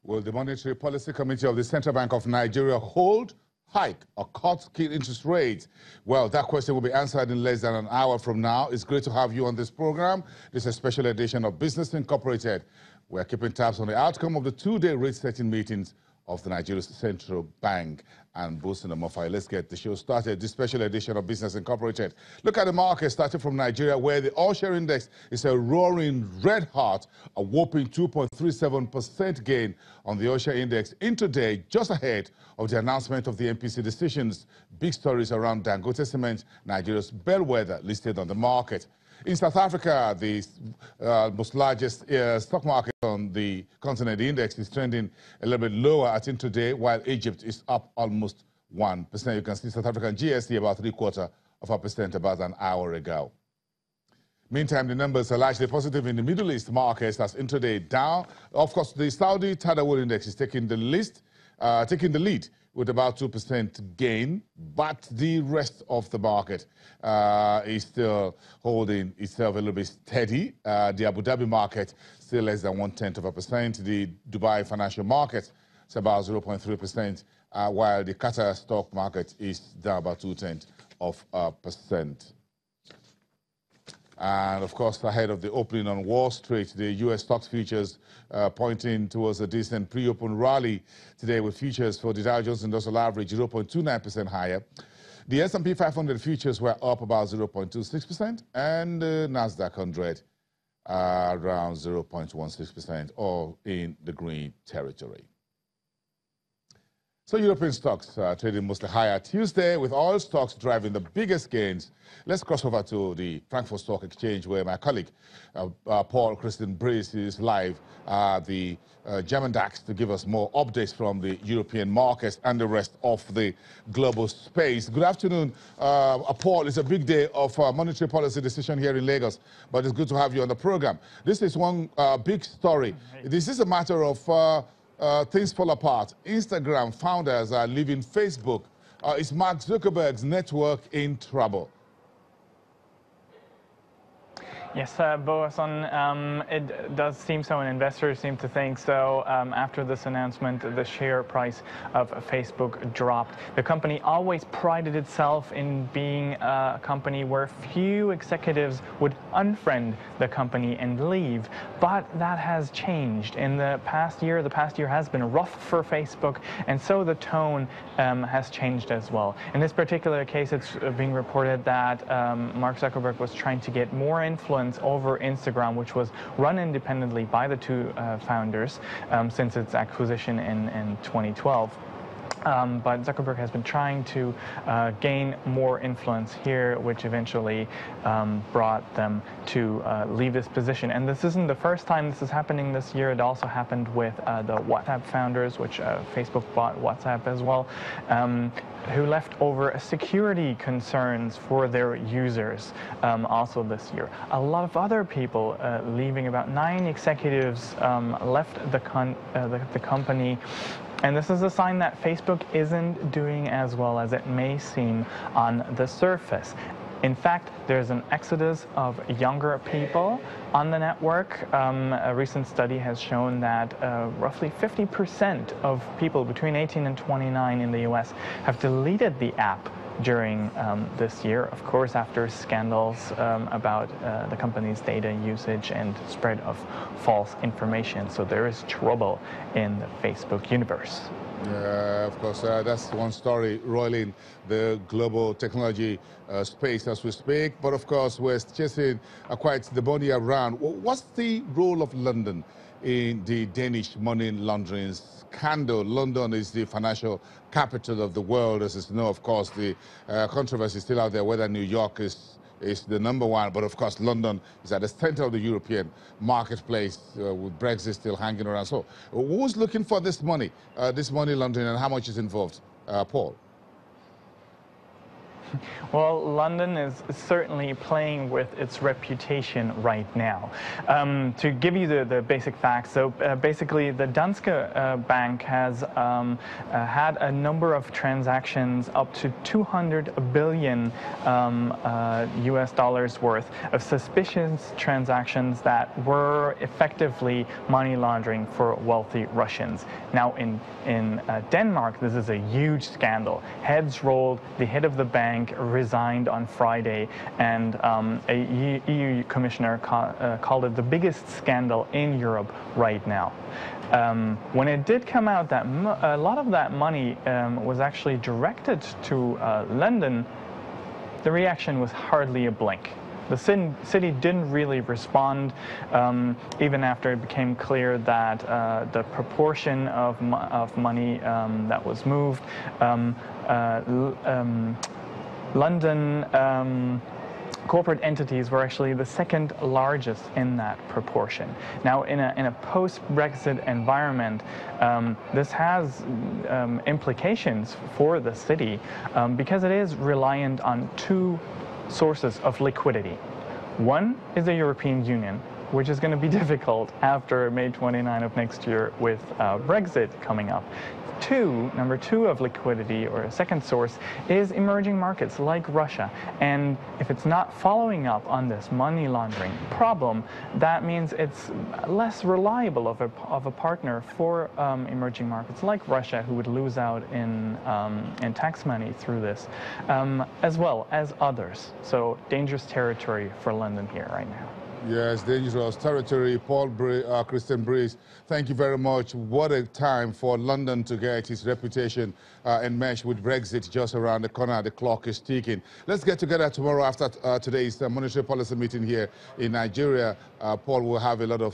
Will the Monetary Policy Committee of the Central Bank of Nigeria hold, hike, or cut key interest rates? Well, that question will be answered in less than an hour from now. It's great to have you on this program. This is a special edition of Business Incorporated. We're keeping tabs on the outcome of the two-day rate-setting meetings of the Nigeria Central Bank and boosting the MOFI. Let's get the show started. This special edition of Business Incorporated. Look at the market starting from Nigeria, where the all-share index is a roaring red hot, a whopping 2.37% gain on the all-share index intraday, just ahead of the announcement of the MPC decisions. Big stories around Dangote Cement, Nigeria's bellwether, listed on the market. In South Africa, the most largest stock market on the continent, the index is trending a little bit lower at intraday, while Egypt is up almost 1%. You can see South African GST about 0.75% about an hour ago. Meantime, the numbers are largely positive in the Middle East markets as intraday down. Of course, the Saudi Tadawul index is taking the lead with about 2% gain, but the rest of the market is still holding itself a little bit steady. The Abu Dhabi market still less than 0.1%. The Dubai financial market is about 0.3%, while the Qatar stock market is down about 0.2%. And, of course, ahead of the opening on Wall Street, the U.S. stocks futures pointing towards a decent pre-open rally today, with futures for the Dow Jones Industrial Average 0.29% higher. The S&P 500 futures were up about 0.26%, and the NASDAQ 100 around 0.16%, all in the green territory. So European stocks are trading mostly higher Tuesday, with oil stocks driving the biggest gains. Let's cross over to the Frankfurt Stock Exchange, where my colleague Paul Christian Breese is live, the German DAX, to give us more updates from the European markets and the rest of the global space. Good afternoon, Paul. It's a big day of monetary policy decision here in Lagos, but it's good to have you on the program. This is one big story. This is a matter of things fall apart. Instagram founders are leaving Facebook. Is Mark Zuckerberg's network in trouble? Yes, Boason, it does seem so, and investors seem to think so. After this announcement, the share price of Facebook dropped. The company always prided itself in being a company where few executives would unfriend the company and leave, but that has changed. In the past year has been rough for Facebook, and so the tone has changed as well. In this particular case, it's being reported that Mark Zuckerberg was trying to get more influence over Instagram, which was run independently by the two founders since its acquisition in 2012. But Zuckerberg has been trying to gain more influence here, which eventually brought them to leave this position. And this isn't the first time this is happening this year. It also happened with the WhatsApp founders, which Facebook bought WhatsApp as well, who left over security concerns for their users also this year. A lot of other people leaving. About 9 executives left the company. And this is a sign that Facebook isn't doing as well as it may seem on the surface. In fact, there's an exodus of younger people on the network. A recent study has shown that roughly 50% of people between 18 and 29 in the US have deleted the app during this year, of course, after scandals about the company's data usage and spread of false information. So there is trouble in the Facebook universe. Yeah, of course, that's one story roiling the global technology space as we speak. But of course, we're chasing quite the money around. What's the role of London in the Danish money laundering scandal? London is the financial capital of the world, as you know. Of course, the controversy is still out there whether New York is the number one, but of course London is at the center of the European marketplace, with Brexit still hanging around. So who's looking for this money laundering, and how much is involved? Paul? Well, London is certainly playing with its reputation right now. To give you the basic facts, so basically the Danske Bank has had a number of transactions up to 200 billion US dollars worth of suspicious transactions that were effectively money laundering for wealthy Russians. Now in Denmark, this is a huge scandal. Heads rolled, the head of the bank resigned on Friday, and a EU commissioner called it the biggest scandal in Europe right now. When it did come out that a lot of that money was actually directed to London, the reaction was hardly a blink. The city didn't really respond, even after it became clear that the proportion of money that was moved. London corporate entities were actually the second largest in that proportion. Now, in a post-Brexit environment, this has implications for the city because it is reliant on two sources of liquidity. One is the European Union, which is going to be difficult after May 29 of next year with Brexit coming up. Number two of liquidity, or a second source, is emerging markets like Russia. And if it's not following up on this money laundering problem, that means it's less reliable of a partner for emerging markets like Russia, who would lose out in tax money through this, as well as others. So dangerous territory for London here right now. Yes, dangerous territory. Christian Breeze, thank you very much. What a time for London to get its reputation enmeshed with Brexit just around the corner. The clock is ticking. Let's get together tomorrow after today's monetary policy meeting here in Nigeria. Paul will have a lot of